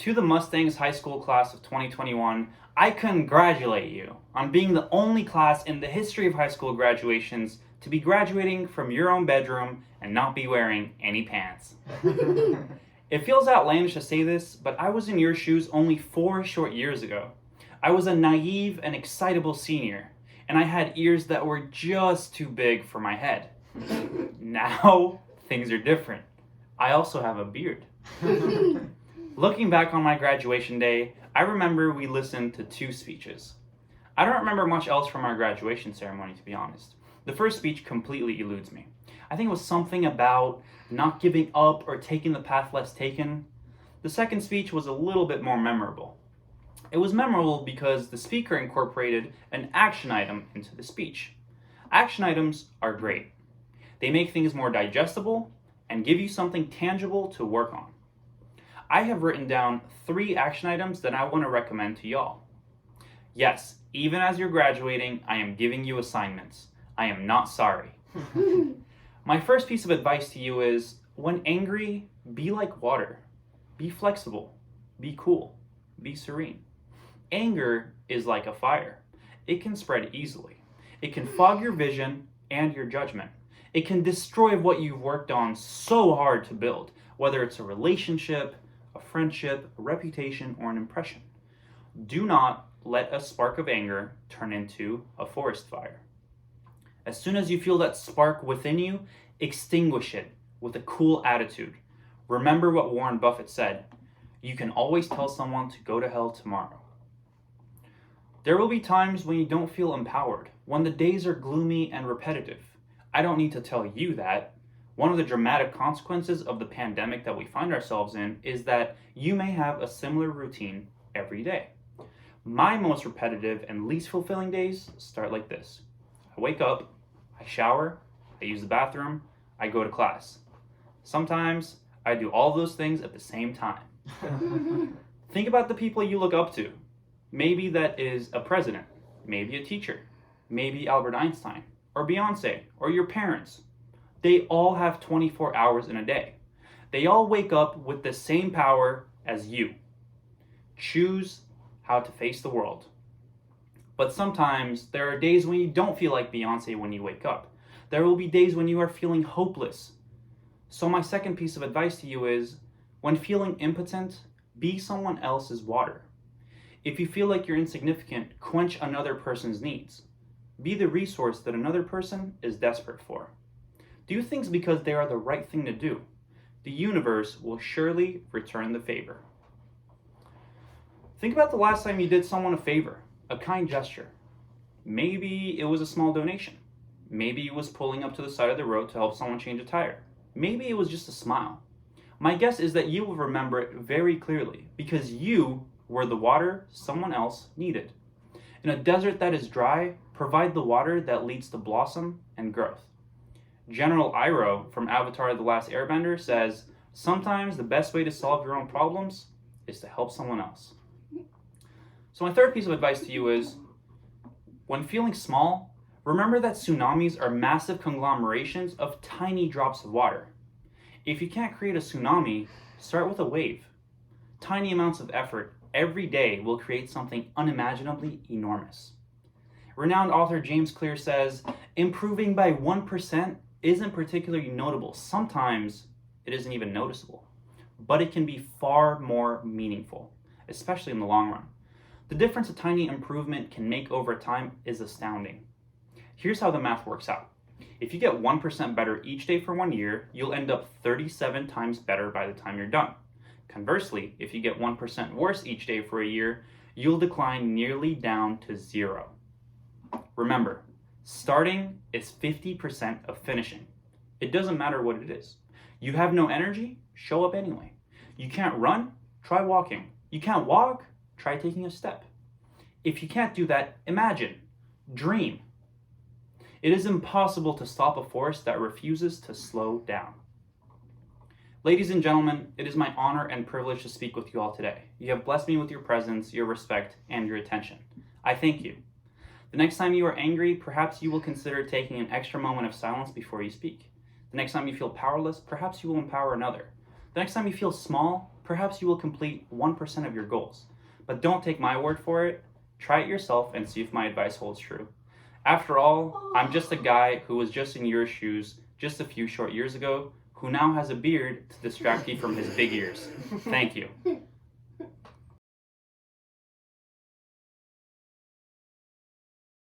To the Mustangs High School class of 2021, I congratulate you on being the only class in the history of high school graduations to be graduating from your own bedroom and not be wearing any pants. It feels outlandish to say this, but I was in your shoes only 4 short years ago. I was a naive and excitable senior, and I had ears that were just too big for my head. Now, things are different. I also have a beard. Looking back on my graduation day, I remember we listened to 2 speeches. I don't remember much else from our graduation ceremony, to be honest. The first speech completely eludes me. I think it was something about not giving up or taking the path less taken. The second speech was a little bit more memorable. It was memorable because the speaker incorporated an action item into the speech. Action items are great. They make things more digestible and give you something tangible to work on. I have written down 3 action items that I want to recommend to y'all. Yes, even as you're graduating, I am giving you assignments. I am not sorry. My first piece of advice to you is, when angry, be like water. Be flexible. Be cool. Be serene. Anger is like a fire. It can spread easily. It can fog your vision and your judgment. It can destroy what you've worked on so hard to build, whether it's a relationship, a friendship, a reputation, or an impression. Do not let a spark of anger turn into a forest fire. As soon as you feel that spark within you, extinguish it with a cool attitude. Remember what Warren Buffett said, you can always tell someone to go to hell tomorrow. There will be times when you don't feel empowered, when the days are gloomy and repetitive. I don't need to tell you that. One of the dramatic consequences of the pandemic that we find ourselves in is that you may have a similar routine every day. My most repetitive and least fulfilling days start like this. I wake up, I shower, I use the bathroom, I go to class. Sometimes I do all those things at the same time. Think about the people you look up to. Maybe that is a president, maybe a teacher, maybe Albert Einstein, or Beyonce, or your parents. They all have 24 hours in a day. They all wake up with the same power as you. Choose how to face the world. But sometimes there are days when you don't feel like Beyonce when you wake up. There will be days when you are feeling hopeless. So my second piece of advice to you is, when feeling impotent, be someone else's water. If you feel like you're insignificant, quench another person's needs. Be the resource that another person is desperate for. Do things because they are the right thing to do. The universe will surely return the favor. Think about the last time you did someone a favor, a kind gesture. Maybe it was a small donation. Maybe it was pulling up to the side of the road to help someone change a tire. Maybe it was just a smile. My guess is that you will remember it very clearly because you were the water someone else needed. In a desert that is dry, provide the water that leads to blossom and growth. General Iroh from Avatar: The Last Airbender says, sometimes the best way to solve your own problems is to help someone else. So my third piece of advice to you is, when feeling small, remember that tsunamis are massive conglomerations of tiny drops of water. If you can't create a tsunami, start with a wave. Tiny amounts of effort every day will create something unimaginably enormous. Renowned author James Clear says, improving by 1% isn't particularly notable. Sometimes it isn't even noticeable, but it can be far more meaningful, especially in the long run. The difference a tiny improvement can make over time is astounding. Here's how the math works out. If you get 1% better each day for 1 year, you'll end up 37 times better by the time you're done. Conversely, if you get 1% worse each day for a year, you'll decline nearly down to 0. Remember, starting is 50% of finishing. It doesn't matter what it is. You have no energy? Show up anyway. You can't run? Try walking. You can't walk? Try taking a step. If you can't do that, imagine. Dream. It is impossible to stop a force that refuses to slow down. Ladies and gentlemen, it is my honor and privilege to speak with you all today. You have blessed me with your presence, your respect, and your attention. I thank you. The next time you are angry, perhaps you will consider taking an extra moment of silence before you speak. The next time you feel powerless, perhaps you will empower another. The next time you feel small, perhaps you will complete 1% of your goals. But don't take my word for it. Try it yourself and see if my advice holds true. After all, I'm just a guy who was just in your shoes just a few short years ago, who now has a beard to distract you from his big ears. Thank you.